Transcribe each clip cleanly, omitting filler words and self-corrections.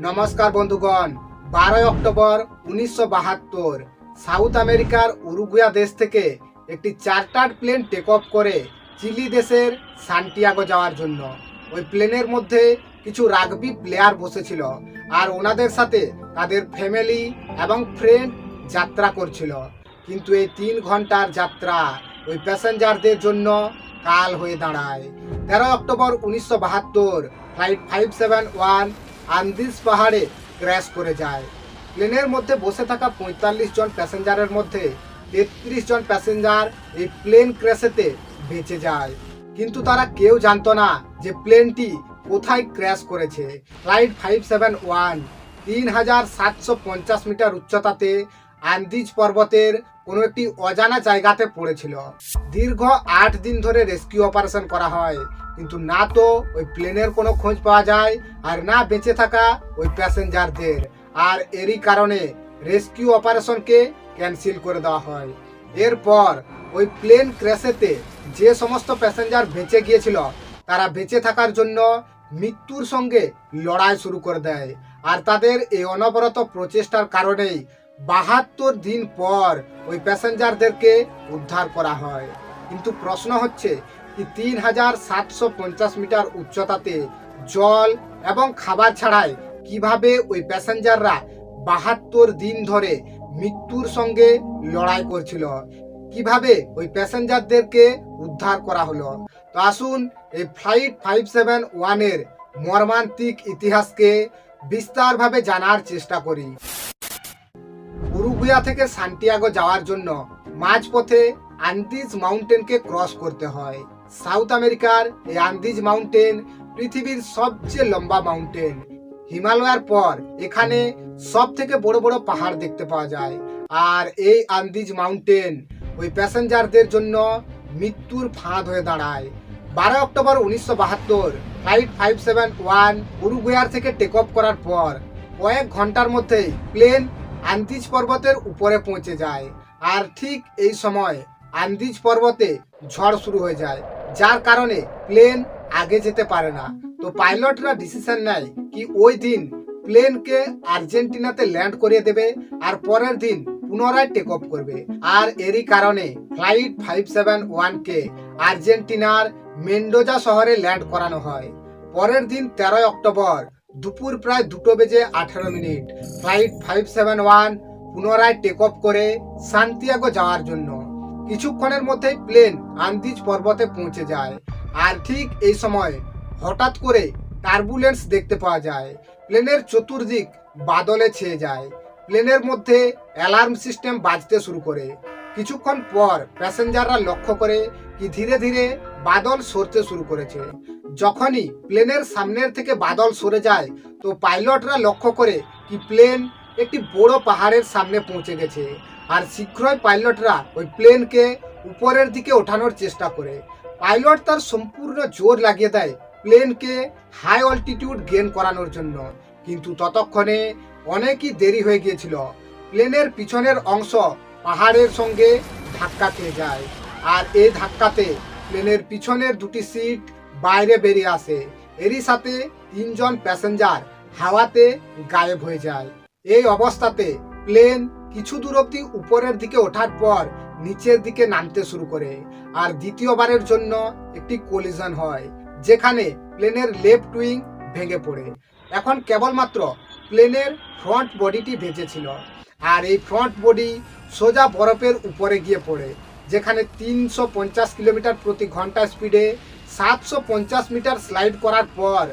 নমস্কার বন্ধুগণ। 12 October 1972 south আমেরিকার উরুগুয়া দেশ থেকে একটি চার্টার্ড প্লেন টেক অফ করে চিলি দেশের সান্টিয়াগো যাওয়ার জন্য। ওই প্লেনের মধ্যে কিছু রাগবি প্লেয়ার বসেছিল আর ওনাদের সাথে তাদের ফ্যামিলি এবং ফ্রেন্ড যাত্রা করছিল। কিন্তু এই 3 ঘন্টার যাত্রা ওই প্যাসেঞ্জারদের জন্য কাল হয়ে দাঁড়ায়। 13 অক্টোবর 1972 ফ্লাইট 571 আন্দিজ পাহাড়ে ক্র্যাশ করে যায়। প্লেনের মধ্যে বসে থাকা 45 জন প্যাসেঞ্জারের মধ্যে 33 জন প্যাসেঞ্জার এই প্লেন ক্র্যাশেতে বেঁচে যায়। কিন্তু তারা কেউ জানতো না যে প্লেনটি কোথায় ক্র্যাশ করেছে। ফ্লাইট 571 3750 মিটার উচ্চতাতে আন্দিজ পর্বতের কোনো একটি অজানা জায়গাতে পড়েছিল। দীর্ঘ 8 দিন ধরে রেস্কিউ অপারেশন করা হয়, কিন্তু না তো ওই প্লেনের কোনো খোঁজ পাওয়া যায় আর না বেঁচে থাকা ওই প্যাসেঞ্জারদের। আর এরই কারণে রেস্কিউ অপারেশনকে ক্যান্সেল করে দেওয়া হয়। এরপর ওই প্লেন ক্র্যাশেতে যে সমস্ত প্যাসেঞ্জার বেঁচে গিয়েছিল তারা বেঁচে থাকার জন্য মৃত্যুর সঙ্গে লড়াই শুরু করে দেয়। আর তাদের এই অনবরত প্রচেষ্টার কারণেই 72 দিন পর ওই প্যাসেঞ্জারদেরকে উদ্ধার করা হয়। কিন্তু প্রশ্ন হচ্ছে কি 3750 মিটার উচ্চতাতে জল এবং খাবার ছাড়াই কিভাবে ওই প্যাসেঞ্জাররা 72 দিন ধরে মৃত্যুর সঙ্গে লড়াই করছিল, কিভাবে ওই প্যাসেঞ্জারদেরকে উদ্ধার করা হলো। তো আসুন এই ফ্লাইট 571 এর মর্মান্তিক ইতিহাসকে বিস্তারভাবে জানার চেষ্টা করি। উরুগুয়া থেকে সান্টিয়াগো যাওয়ার জন্য মাঝপথে আন্দিজ মাউন্টেনকে ক্রস করতে হয়। সাউথ আমেরিকার এই আন্দিজ মাউন্টেন পৃথিবীর সবচেয়ে লম্বা মাউন্টেন। হিমালয়ের পর এখানে সব থেকে বড় বড় পাহাড় দেখতে পাওয়া যায়। আর এই আন্দিজ মাউন্টেন ওই প্যাসেঞ্জারদের জন্য মৃত্যুর ফাঁদ হয়ে দাঁড়ায়। 12 অক্টোবর 1972 ফ্লাইট 571 উরুগুয়ার থেকে টেক অফ করার পর কয়েক ঘন্টার মধ্যেই প্লেন আন্দিজ পর্বতের উপরে পৌঁছে যায়। আর ঠিক এই সময় আন্দিজ পর্বতে ঝড় শুরু হয়ে যায়, যার কারণে প্লেন আগে যেতে পারে না। তো পাইলটরা ডিসিশন নেয় কি ওই দিন প্লেনকে আর্জেন্টিনাতে ল্যান্ড করিয়ে দেবে আর পরের দিন পুনরায় টেক অফ করবে। আর এরই কারণে ফ্লাইট 571 কে আর্জেন্টিনার মেন্ডোজা শহরে ল্যান্ড করানো হয়। পরের দিন 13 অক্টোবর দুপুর প্রায় 2:18 ফ্লাইট 571 পুনরায় টেক অফ করে সান্টিয়াগো যাওয়ার জন্য। কিছুক্ষণের মধ্যেই প্লেন আন্দিজ পর্বতে পৌঁছে যায়। আর ঠিক এই সময় হঠাৎ করে টার্বুলেন্স দেখতে পাওয়া যায়। প্লেনের চতুর্দিক বাদলে ছেয়ে যায়। প্লেনের মধ্যে অ্যালার্ম সিস্টেম বাজতে শুরু করে। কিছুক্ষণ পর প্যাসেঞ্জাররা লক্ষ্য করে কি ধীরে ধীরে বাদল সরতে শুরু করেছে। যখনই প্লেনের সামনের থেকে বাদল সরে যায় তো পাইলটরা লক্ষ্য করে কি প্লেন একটি বড় পাহাড়ের সামনে পৌঁছে গেছে। আর শীঘ্রই পাইলটরা ওই প্লেনকে উপরের দিকে ওঠানোর চেষ্টা করে। পাইলট তার সম্পূর্ণ জোর লাগিয়ে দেয় প্লেনকে হাই অল্টিটিউড গেইন করানোর জন্য, কিন্তু ততক্ষণে অনেকই দেরি হয়ে গিয়েছিল। প্লেনের পিছনের অংশ পাহাড়ের সঙ্গে ধাক্কা খেয়ে যায় আর এই ধাক্কাতে প্লেনের পিছনের দুটি সিট বাইরে বেরিয়ে আসে। এরই সাথে 3 জন প্যাসেঞ্জার হাওয়াতে গায়েব হয়ে যায়। এই অবস্থাতে প্লেন কিছু দূর অবধি উপরের দিকে ওঠার পর নিচের দিকে নামতে শুরু করে। আর দ্বিতীয়বারের জন্য একটি কোলিশন হয়, যেখানে প্লেনের লেফট উইং ভেঙে পড়ে। এখন কেবলমাত্র প্লেনের ফ্রন্ট বডিটি বেঁচেছিল। আর এই ফ্রন্ট বডি সোজা বরফের উপরে গিয়ে পড়ে, যেখানে 350 কিলোমিটার প্রতি ঘন্টা স্পিডে 750 মিটার স্লাইড করার পর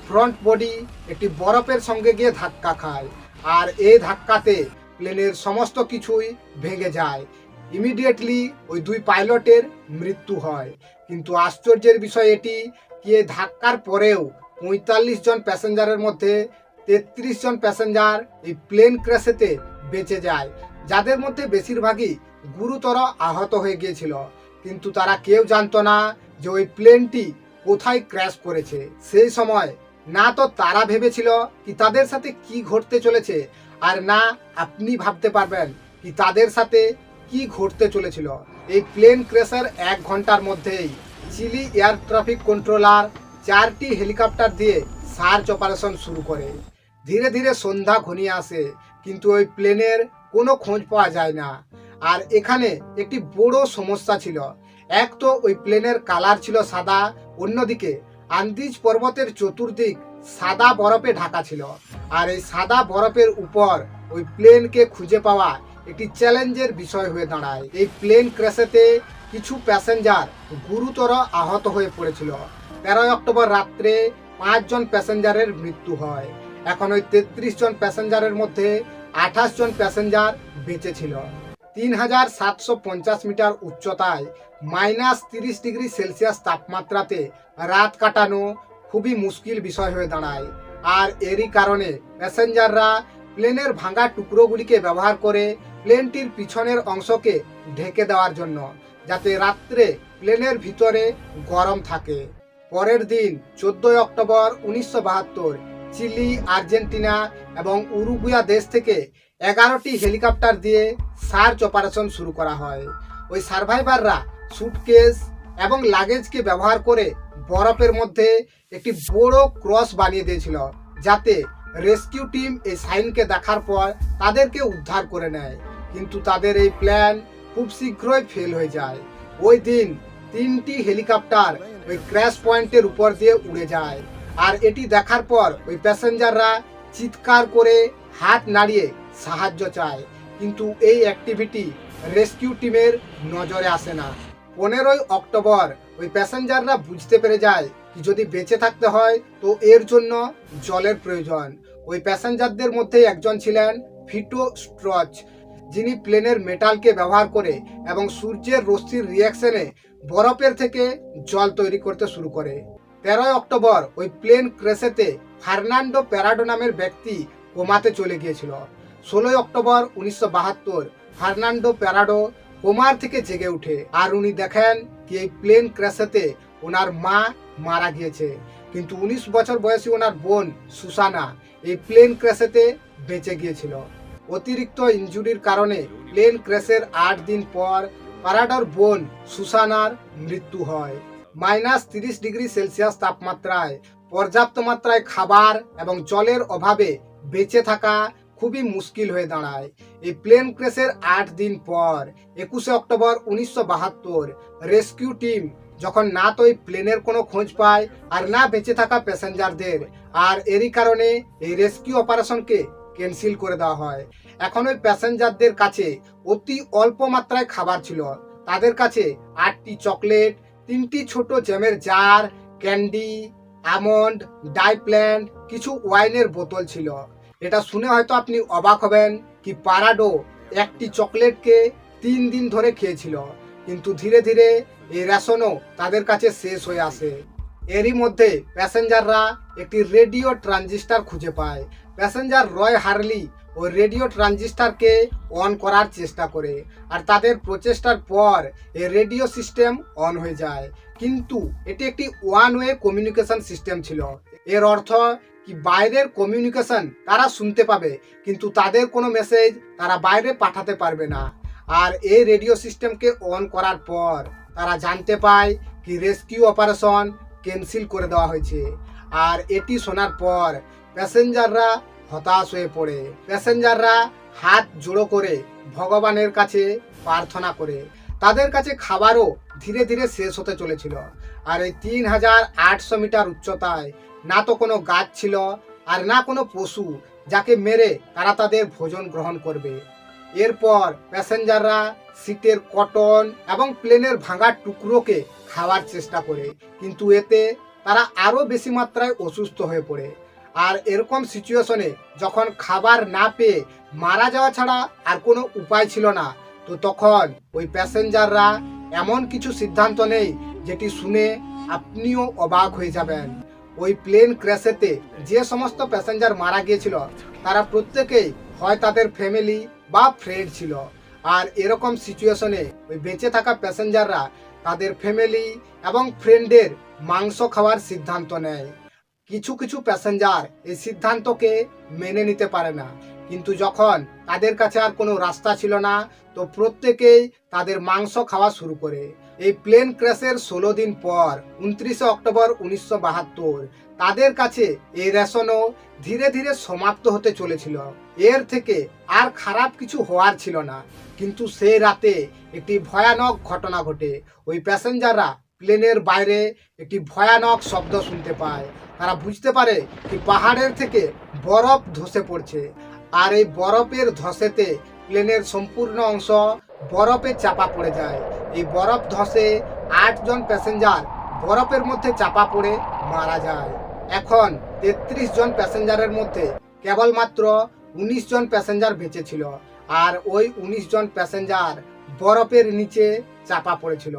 ফ্রন্ট বডি একটি বরফের সঙ্গে গিয়ে ধাক্কা খায়। আর এই ধাক্কাতে প্লেনের সমস্ত কিছুই ভেঙে যায়। ইমিডিয়েটলি ওই 2 পাইলটের মৃত্যু হয়। কিন্তু আশ্চর্যের বিষয় এটি কি এই ধাক্কার পরেও 45 জন প্যাসেঞ্জারের মধ্যে 33 জন প্যাসেঞ্জার এই প্লেন ক্র্যাশেতে বেঁচে যায়, যাদের মধ্যে বেশিরভাগই গুরুতর আহত হয়ে গিয়েছিল। কিন্তু তারা কেউ জানতো না যে ওই প্লেনটি কোথায় ক্র্যাশ করেছে। সেই সময় না তো তারা ভেবেছিল কি তাদের সাথে কি ঘটতে চলেছে, আর না আপনি ভাবতে পারবেন কি তাদের সাথে কি ঘটতে চলেছিল। এই প্লেন ক্র্যাশের 1 ঘন্টার মধ্যেই চিলি এয়ার ট্রাফিক কন্ট্রোলার 4টি হেলিকপ্টার দিয়ে সার্চ অপারেশন শুরু করে। ধীরে ধীরে সন্ধ্যা ঘনিয়ে আসে, কিন্তু ওই প্লেনের কোনো খোঁজ পাওয়া যায় না। আর এখানে একটি বড় সমস্যা ছিল। এক তো ওই প্লেনের কালার ছিল সাদা, অন্যদিকে আন্দিজ পর্বতের চতুর্দিক সাদা বরফে ঢাকা ছিল। আর এই সাদা বরফের উপর ওই প্লেনকে খুঁজে পাওয়া একটি চ্যালেঞ্জের বিষয় হয়ে দাঁড়ায়। এই প্লেন ক্র্যাশেতে কিছু প্যাসেঞ্জার গুরুতর আহত হয়ে পড়েছিল। 13 অক্টোবর রাত্রে 5 জন প্যাসেঞ্জারের মৃত্যু হয়। এখন ওই 33 জন প্যাসেঞ্জারের মধ্যে 28 জন প্যাসেঞ্জার বেঁচে ছিল। 3750 মিটার উচ্চতায় -30 ডিগ্রি সেলসিয়াস তাপমাত্রাতে রাত কাটানো খুবই মুশকিল বিষয় হয়ে দাঁড়ায়। আর এরই কারণে প্যাসেঞ্জাররা প্লেনের ভাঙা টুকরোগুলিকে ব্যবহার করে প্লেনটির পিছনের অংশকে ঢেকে দেওয়ার জন্য, যাতে রাত্রে প্লেনের ভিতরে গরম থাকে। পরের দিন 14 অক্টোবর 1972 চিলি, আর্জেন্টিনা এবং উরুগুয়া দেশ থেকে 11টি হেলিকপ্টার দিয়ে সার্চ অপারেশন শুরু করা হয়। ওই সার্ভাইভাররা সুটকেস এবং লাগেজকে ব্যবহার করে বরফের মধ্যে একটি বড় ক্রস বানিয়ে দিয়েছিল, যাতে রেস্কিউ টিম এই সাইনকে দেখার পর তাদেরকে উদ্ধার করে নেয়। কিন্তু তাদের এই প্ল্যান খুব শীঘ্রই ফেল হয়ে যায়। ওই দিন 3টি হেলিকপ্টার ওই ক্র্যাশ পয়েন্টের উপর দিয়ে উড়ে যায়। আর এটি দেখার পর ওই প্যাসেঞ্জাররা চিৎকার করে হাত নাড়িয়ে সাহায্য চায়, কিন্তু এই অ্যাক্টিভিটি রেস্কিউ টিমের নজরে আসে না। 15 অক্টোবর ওই প্যাসেঞ্জাররা বুঝতে পেরে যায় কি যদি বেঁচে থাকতে হয় তো এর জন্য জলের প্রয়োজন। ওই প্যাসেঞ্জারদের মধ্যে একজন ছিলেন ফিটো স্ট্রচ, যিনি প্লেনের মেটালকে ব্যবহার করে এবং সূর্যের রশ্মির রিয়াকশনে বরফের থেকে জল তৈরি করতে শুরু করে। 13 অক্টোবর ওই প্লেন ক্র্যাশেতে ফার্নান্ডো প্যারাডো নামের ব্যক্তি কোমাতে চলে গিয়েছিল। 16 অক্টোবর 1972 ফার্নান্ডো প্যারাডো কোমার থেকে জেগে উঠে, আর উনি দেখেন কি এই প্লেন ক্র্যাশেতে ওনার মা মারা গিয়েছে, কিন্তু 19 বছর বয়সী ওনার বোন সুসানা এই প্লেন ক্র্যাশেতে বেঁচে গিয়েছিল। অতিরিক্ত ইনজুরির কারণে প্লেন ক্র্যাশের 8 দিন পর প্যারাডোর বোন সুসানার মৃত্যু হয়। -30 ডিগ্রি সেলসিয়াস তাপমাত্রায় পর্যাপ্ত মাত্রায় খাবার এবং জলের অভাবে বেঁচে থাকা খুবই মুশকিল হয়ে দাঁড়ায়। এই প্লেন ক্র্যাশের 8 দিন পর 21 অক্টোবর 1972 রেস্কিউ টিম যখন না তো এই প্লেনের কোনো খোঁজ পায় আর না বেঁচে থাকা প্যাসেঞ্জারদের, আর এরই কারণে এই রেস্কিউ অপারেশনকে ক্যান্সেল করে দেওয়া হয়। এখন ওই প্যাসেঞ্জারদের কাছে অতি অল্প মাত্রায় খাবার ছিল। তাদের কাছে 8টি চকলেট, 3টি ছোট জ্যামের জার, ক্যান্ডি, আমন্ড, ডাইপ্ল্যান্ট, কিছু ওয়াইনের বোতল ছিল। এটা শুনে হয়তো আপনি অবাক হবেন কি প্যারাডো একটি চকলেটকে 3 দিন ধরে খেয়েছিল, কিন্তু ধীরে ধীরে এই রেশনও তাদের কাছে শেষ হয়ে আসে। এরই মধ্যে প্যাসেঞ্জাররা একটি রেডিও ট্রানজিস্টার খুঁজে পায়। প্যাসেঞ্জার রয় হার্লি ওই রেডিও ট্রানজিস্টারকে অন করার চেষ্টা করে, আর তাদের প্রচেষ্টার পর এই রেডিও সিস্টেম অন হয়ে যায়। কিন্তু এটি একটি ওয়ান ওয়ে কমিউনিকেশন সিস্টেম ছিল। এর অর্থ কি বাইরের কমিউনিকেশন তারা শুনতে পাবে, কিন্তু তাদের কোনো মেসেজ তারা বাইরে পাঠাতে পারবে না। আর এই রেডিও সিস্টেমকে অন করার পর তারা জানতে পায় কি রেস্কিউ অপারেশন ক্যান্সেল করে দেওয়া হয়েছে। আর এটি শোনার পর প্যাসেঞ্জাররা হতাশ হয়ে পড়ে। প্যাসেঞ্জাররা হাত জোড়ো করে ভগবানের কাছে প্রার্থনা করে। তাদের কাছে খাবারও ধীরে ধীরে শেষ হতে চলেছিল। আর এই 3800 মিটার উচ্চতায় না তো কোনো গাছ ছিল আর না কোনো পশু যাকে মেরে তারা তাদের ভোজন গ্রহণ করবে। এরপর প্যাসেঞ্জাররা সিটের কটন এবং প্লেনের ভাঙা টুকরোকে খাওয়ার চেষ্টা করে, কিন্তু এতে তারা আরও বেশি মাত্রায় অসুস্থ হয়ে পড়ে। আর এরকম সিচুয়েশনে যখন খাবার না পেয়ে মারা যাওয়া ছাড়া আর কোনো উপায় ছিল না, তো তখন ওই প্যাসেঞ্জাররা এমন কিছু সিদ্ধান্ত নেয় যেটি শুনে আপনিও অবাক হয়ে যাবেন। ওই প্লেন ক্র্যাশেতে যে সমস্ত প্যাসেঞ্জার মারা গিয়েছিল তারা প্রত্যেকেই হয় তাদের ফ্যামিলি বা ফ্রেন্ড ছিল। আর এরকম সিচুয়েশনে ওই বেঁচে থাকা প্যাসেঞ্জাররা তাদের ফ্যামিলি এবং ফ্রেন্ডের মাংস খাওয়ার সিদ্ধান্ত নেয়। কিছু কিছু প্যাসেঞ্জার এই সিদ্ধান্তকে মেনে নিতে পারে না, কিন্তু যখন তাদের কাছে আর কোনো রাস্তা ছিল না তো প্রত্যেকেই তাদের মাংস খাওয়া শুরু করে। এই প্লেন ক্র্যাশের 16 দিন পর 29 অক্টোবর 1972 তাদের কাছে এই রেশনও ধীরে ধীরে সমাপ্ত হতে চলেছিল। এর থেকে আর খারাপ কিছু হওয়ার ছিল না। কিন্তু সেই রাতে একটি ভয়ানক ঘটনা ঘটে। ওই প্যাসেঞ্জাররা প্লেনের বাইরে একটি ভয়ানক শব্দ শুনতে পায়। তারা বুঝতে পারে কি পাহাড়ের থেকে বরফ ধসে পড়ছে, আর এই বরফের ধসেতে প্লেনের সম্পূর্ণ অংশ বরফে চাপা পড়ে যায়। এই বরফ ধসে 8 জন প্যাসেঞ্জার বরফের মধ্যে চাপা পড়ে মারা যায়। এখন 33 জন প্যাসেঞ্জারের মধ্যে কেবলমাত্র 19 জন প্যাসেঞ্জার বেঁচে ছিল, আর ওই 19 জন প্যাসেঞ্জার বরফের নিচে চাপা পড়েছিল।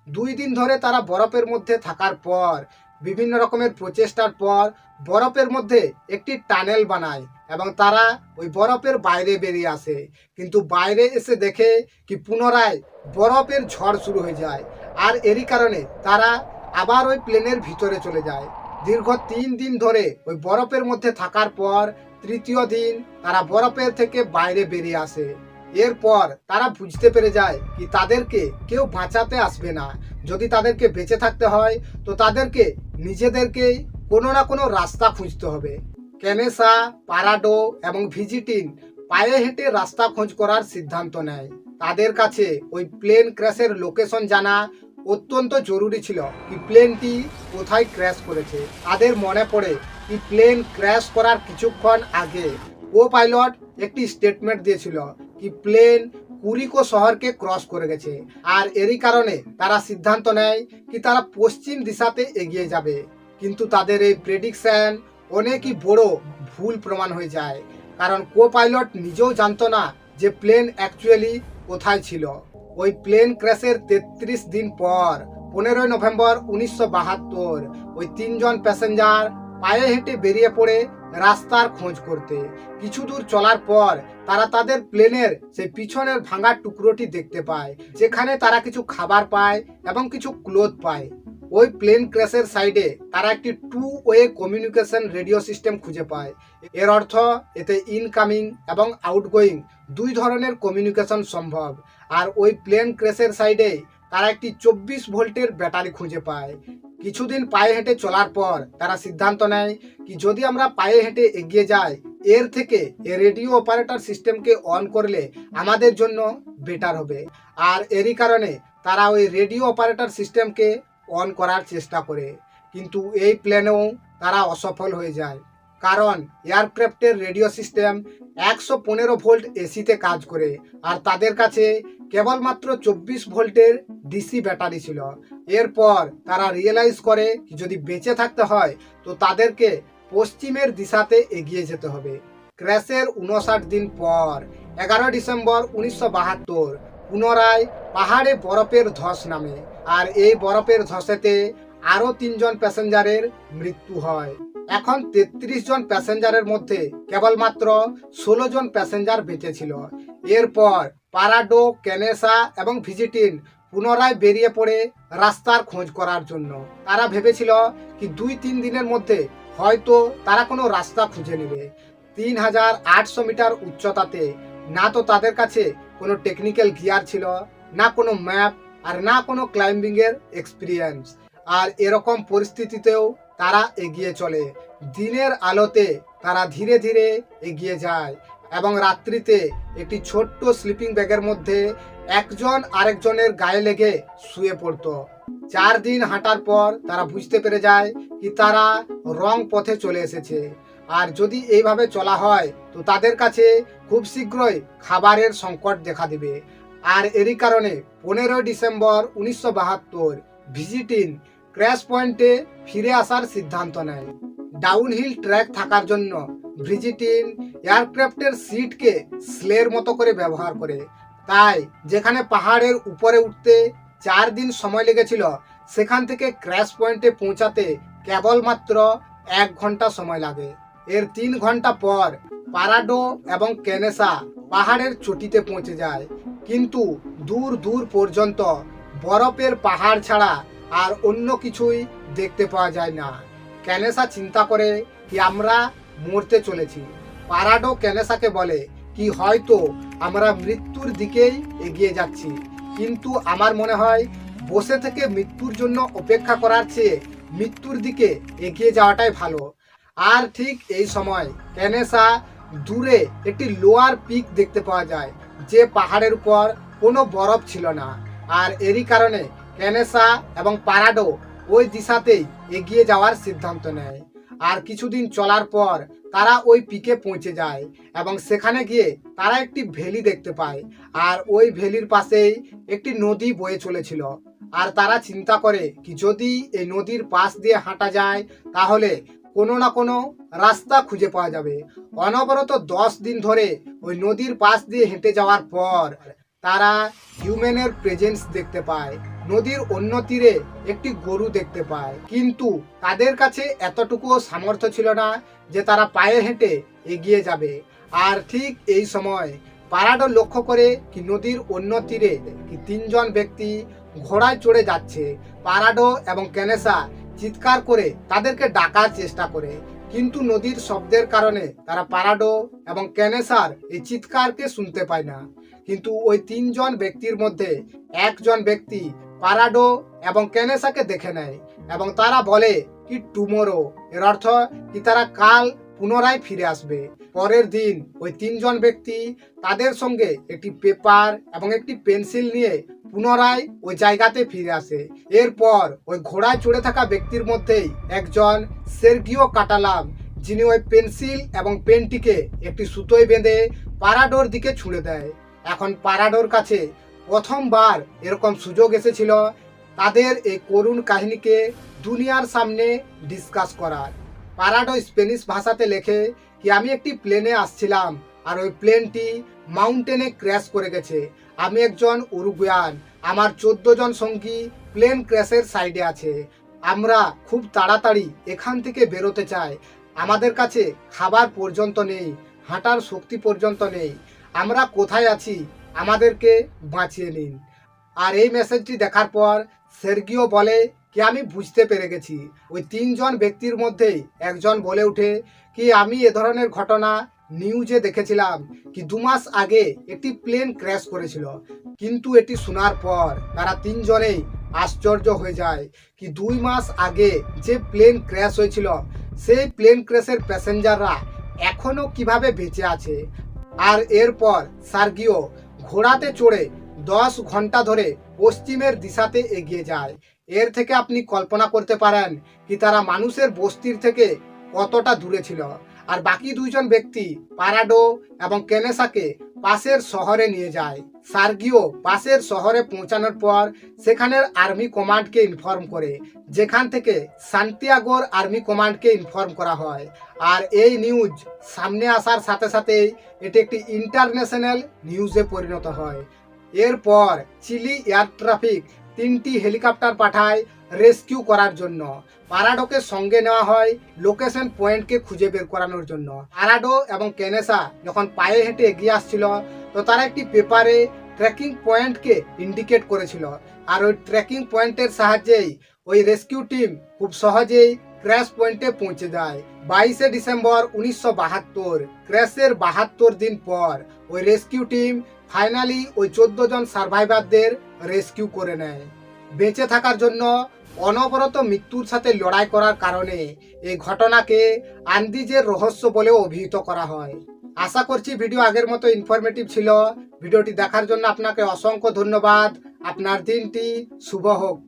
2 দিন ধরে তারা বরফের মধ্যে থাকার পর, বিভিন্ন রকমের প্রচেষ্টার পর বরফের মধ্যে একটি টানেল বানায় এবং তারা ওই বরফের বাইরে বেরিয়ে আসে। কিন্তু বাইরে এসে দেখে কি পুনরায় বরফের ঝড় শুরু হয়ে যায়, আর এরই কারণে তারা আবার ওই প্লেনের ভিতরে চলে যায়। দীর্ঘ 3 দিন ধরে ওই বরফের মধ্যে থাকার পর তৃতীয় দিন তারা বরফের থেকে বাইরে বেরিয়ে আসে। এরপর তারা বুঝতে পেরে যায় কি তাদেরকে কেউ বাঁচাতে আসবে না। যদি তাদেরকে বেঁচে থাকতে হয় তো তাদেরকে নিজেদেরকেই কোনো না কোনো রাস্তা খুঁজতে হবে। কেনেসা, পারাডো এবং ভিজিটিন পায়ে হেঁটে রাস্তা খোঁজ করার সিদ্ধান্ত নেয়। তাদের কাছে ওই প্লেন ক্র্যাশের লোকেশন জানা অত্যন্ত জরুরি ছিল। কি প্লেনটি কোথায় ক্র্যাশ করেছে। তাদের মনে পড়ে কি প্লেন ক্র্যাশ করার কিছুক্ষণ আগে কো পাইলট একটি স্টেটমেন্ট দিয়েছিল কি প্লেন কুরিকো শহরকে ক্রস করে গেছে, আর এরই কারণে তারা সিদ্ধান্ত নেয় কি তারা পশ্চিম দিশাতে এগিয়ে যাবে। কিন্তু তাদের এই প্রেডিকশন অনেকই বড় ভুল প্রমাণ হয়ে যায়, কারণ কো পাইলট নিজেও জানতো না যে প্লেন অ্যাকচুয়ালি কোথায় ছিল। ওই প্লেন ক্র্যাশের 33 দিন পর 15 নভেম্বর 1972 ওই 3 জন প্যাসেঞ্জার পায়ে হেঁটে বেরিয়ে পড়ে রাস্তার খোঁজ করতে। কিছু দূর চলার পর তারা তাদের প্লেনের সেই পিছনের ভাঙা টুকরোটি দেখতে পায়, যেখানে তারা কিছু খাবার পায় এবং কিছু ক্লোথ পায়। ওই প্লেন ক্র্যাশের সাইডে তারা একটি 2 ওয়ে কমিউনিকেশন রেডিও সিস্টেম খুঁজে পায়। এর অর্থ এতে ইনকামিং এবং আউটগোয়িং 2 ধরনের কমিউনিকেশন সম্ভব। আর ওই প্লেন ক্র্যাশের সাইডে তারা একটি 24 ভোল্টের ব্যাটারি খুঁজে পায়। কিছুদিন পায়ে হেঁটে চলার পর তারা সিদ্ধান্ত নেয় কি যদি আমরা পায়ে হেঁটে এগিয়ে যাই, এর থেকে রেডিও অপারেটর সিস্টেমকে অন করলে আমাদের জন্য বেটার হবে। আর এরই কারণে তারা ওই রেডিও অপারেটর সিস্টেমকে অন করার চেষ্টা করে, কিন্তু এই প্ল্যানেও তারা অসফল হয়ে যায়। কারণ এয়ারক্রাফটের রেডিও সিস্টেম 115 ভোল্ট এসিতে কাজ করে, আর তাদের কাছে কেবলমাত্র 24 ভোল্টের ডিসি ব্যাটারি ছিল। এরপর তারা রিয়েলাইজ করে যদি বেঁচে থাকতে হয় তো তাদেরকে পশ্চিমের দিশাতে এগিয়ে যেতে হবে। ক্র্যাশের 59 দিন পর 11 ডিসেম্বর 1972 পুনরায় পাহাড়ে বরফের ধস নামে, আর এই বরফের ধসেতে আরও 3 জন প্যাসেঞ্জারের মৃত্যু হয়। এখন 33 জন প্যাসেঞ্জারের মধ্যে কেবলমাত্র 16 জন প্যাসেঞ্জার বেঁচে ছিল। এরপর পারাডো, কেনেসা এবং ভিজিটিন পুনরায় বেরিয়ে পড়ে রাস্তার খোঁজ করার জন্য। তারা ভেবেছিল কি 2-3 দিনের মধ্যে হয়তো তারা কোনো রাস্তা খুঁজে নেবে। 3800 মিটার উচ্চতাতে না তো তাদের কাছে কোনো টেকনিক্যাল গিয়ার ছিল, না কোনো ম্যাপ, আর না কোনো ক্লাইম্বিং এর এক্সপিরিয়েন্স। আর এরকম পরিস্থিতিতেও তারা এগিয়ে চলে। দিনের আলোতে তারা ধীরে ধীরে এগিয়ে যায় এবং রাত্রিতে একটি ছোট্ট স্লিপিং ব্যাগের মধ্যে একজন আরেকজনের গায়ে লেগে শুয়ে পড়তো। 4 দিন হাঁটার পর তারা বুঝতে পেরে যায় কি তারা রং পথে চলে এসেছে, আর যদি এইভাবে চলা হয় তো তাদের কাছে খুব শীঘ্রই খাবারের সংকট দেখা দেবে। আর এরই কারণে 15 ডিসেম্বর 1972 ভিজিটিন ক্র্যাশ পয়েন্টে ফিরে আসার সিদ্ধান্ত নেয়। ডাউনহিল ট্র্যাক থাকার জন্য ভিজিটিন এয়ারক্রাফটের সিটকে স্লের মতো করে ব্যবহার করে। তাই যেখানে পাহাড়ের উপরে উঠতে 4 দিন সময় লেগেছিল, সেখান থেকে ক্র্যাশ পয়েন্টে পৌঁছাতে কেবলমাত্র 1 ঘন্টা সময় লাগে। এর 3 ঘন্টা পর পারাডো এবং কেনেসা পাহাড়ের চটিতে পৌঁছে যায়, কিন্তু দূর দূর পর্যন্ত বরফের পাহাড় ছাড়া আর অন্য কিছুই দেখতে পাওয়া যায় না। কেনেসা চিন্তা করে কি আমরা মরতে চলেছি। পারাডো কেনেসাকে বলে কি হয়তো আমরা মৃত্যুর দিকেই এগিয়ে যাচ্ছি, কিন্তু আমার মনে হয় বসে থেকে মৃত্যুর জন্য অপেক্ষা করার চেয়ে মৃত্যুর দিকে এগিয়ে যাওয়াটাই ভালো। আর ঠিক এই সময় ক্যানেসা দূরে একটি লোয়ার পিক দেখতে পাওয়া যায়, যে পাহাড়ের উপর কোনো বরফ ছিল না। আর এরই কারণে ক্যানেসা এবং পারাডো ওই দিশাতেই এগিয়ে যাওয়ার সিদ্ধান্ত নেয়। আর কিছুদিন চলার পর তারা ওই পিকে পৌঁছে যায় এবং সেখানে গিয়ে তারা একটি ভ্যালি দেখতে পায়। আর ওই ভ্যালির পাশেই একটি নদী বয়ে চলেছিল। আর তারা চিন্তা করে কি যদি এই নদীর পাশ দিয়ে হাঁটা যায় তাহলে কোনো না কোনো রাস্তা খুঁজে পাওয়া যাবে। অনবরত 10 দিন ধরে ওই নদীর পাশ দিয়ে হেঁটে যাওয়ার পর তারা হিউম্যানের প্রেজেন্স দেখতে পায়। নদীর অন্য তীরে একটি গরু দেখতে পায়, কিন্তু তাদের কাছে এতটুকুও সামর্থ্য ছিল না যে তারা পায়ে হেঁটে এগিয়ে যাবে। আর ঠিক এই সময় পারাডো লক্ষ্য করে কি নদীর অন্য তীরে কি 3 জন ব্যক্তি ঘোড়ায় চড়ে যাচ্ছে। পারাডো এবং ক্যানেসা চিৎকার করে তাদেরকে ডাকার চেষ্টা করে, কিন্তু নদীর শব্দের কারণে তারা পারাডো এবং ক্যানেসার এই চিৎকারকে শুনতে পায় না। কিন্তু ওই 3 জন ব্যক্তির মধ্যে একজন ব্যক্তি পারাডো এবং ক্যানেসাকে দেখে নেয় এবং তারা বলে কি টুমোরো, এর অর্থ কি তারা কাল পুনরায় ফিরে আসবে। পরের দিন ওই 3 জন ব্যক্তি তাদের সঙ্গে একটি পেপার এবং একটি পেন্সিল নিয়ে পুনরায় ওই জায়গাতে ফিরে আসে। এরপর ওই ঘোড়ায় চড়ে থাকা ব্যক্তির মধ্যেই একজন সের্গিও কাটালাম, যিনি ওই পেন্সিল এবং পেনটিকে একটি সুতোয় বেঁধে পারাডোর দিকে ছুঁড়ে দেয়। এখন পারাডোর কাছে প্রথমবার এরকম সুযোগ এসেছিল তাদের এই করুণ কাহিনীকে দুনিয়ার সামনে ডিসকাস করার। পারাডো স্প্যানিশ ভাষাতে লেখে কি আমি একটি প্লেনে আসছিলাম আর ওই প্লেনটি মাউন্টেনে ক্র্যাশ করে গেছে। আমি একজন উরুগুয়ান, আমার 14 জন সঙ্গী প্লেন ক্র্যাশের সাইডে আছে। আমরা খুব তাড়াতাড়ি এখান থেকে বেরোতে চাই। আমাদের কাছে খাবার পর্যন্ত নেই, হাঁটার শক্তি পর্যন্ত নেই। আমরা কোথায় আছি, আমাদেরকে বাঁচিয়ে নিন। আর এই মেসেজটি দেখার পর সের্গিও বলে কি আমি বুঝতে পেরে গেছি। ওই 3 জন ব্যক্তির মধ্যেই একজন বলে ওঠে কি আমি এ ধরনের ঘটনা নিউজে দেখেছিলাম কি 2 মাস আগে একটি প্লেন ক্র্যাশ করেছিল। কিন্তু এটি শোনার পর তারা 3 জনেই আশ্চর্য হয়ে যায় কি 2 মাস আগে যে প্লেন ক্র্যাশ হয়েছিল সেই প্লেন ক্র্যাশের প্যাসেঞ্জাররা এখনো কিভাবে বেঁচে আছে। আর এরপর সার্গিও ঘোড়াতে চড়ে 10 ঘন্টা ধরে পশ্চিমের দিশাতে এগিয়ে যায়। এর থেকে আপনি কল্পনা করতে পারেন কি তারা মানুষের বস্তির থেকে কতটা দূরে ছিল। আর বাকি 2 জন ব্যক্তি পারাডো এবং ক্যানেসাকে পাশের শহরে নিয়ে যায়। সার্গিও পাশের শহরে পৌঁছানোর পর সেখানের আর্মি কমান্ডকে ইনফর্ম করে, যেখান থেকে সান্তিয়াগোর আর্মি কমান্ডকে ইনফর্ম করা হয়। আর এই নিউজ সামনে আসার সাথে সাথেই এটি একটি ইন্টারন্যাশনাল নিউজে পরিণত হয়। এরপর চিলি এয়ার ট্রাফিক 3টি হেলিকপ্টার পাঠায় রেস্কিউ করার জন্য। পারাডোকে সঙ্গে নেওয়া হয় লোকেশন পয়েন্টকে খুঁজে বের করানোর জন্য। পারাডো এবং ক্যানেসা যখন পায়ে হেঁটে এগিয়ে আসছিল তো তারা একটি পেপারে ট্রেকিং পয়েন্টকে ইন্ডিকেট করেছিল। আর ওই ট্রেকিং পয়েন্টের সাহায্যেই ওই রেস্কিউ টিম খুব সহজেই ক্র্যাশ পয়েন্টে পৌঁছে যায়। 22শে ডিসেম্বর 1972, ক্র্যাশের 72 দিন পর ওই রেস্কিউ টিম ফাইনালি ওই 14 জন সার্ভাইভারদের রেস্কিউ করে নেয়। বেঁচে থাকার জন্য অনবরত মৃত্যুর সাথে লড়াই করার কারণে এই ঘটনাকে আন্দিজের রহস্য বলেও অভিহিত করা হয়। আশা করছি ভিডিও আগের মতো ইনফরমেটিভ ছিল। ভিডিওটি দেখার জন্য আপনাকে অসংখ্য ধন্যবাদ। আপনার দিনটি শুভ হোক।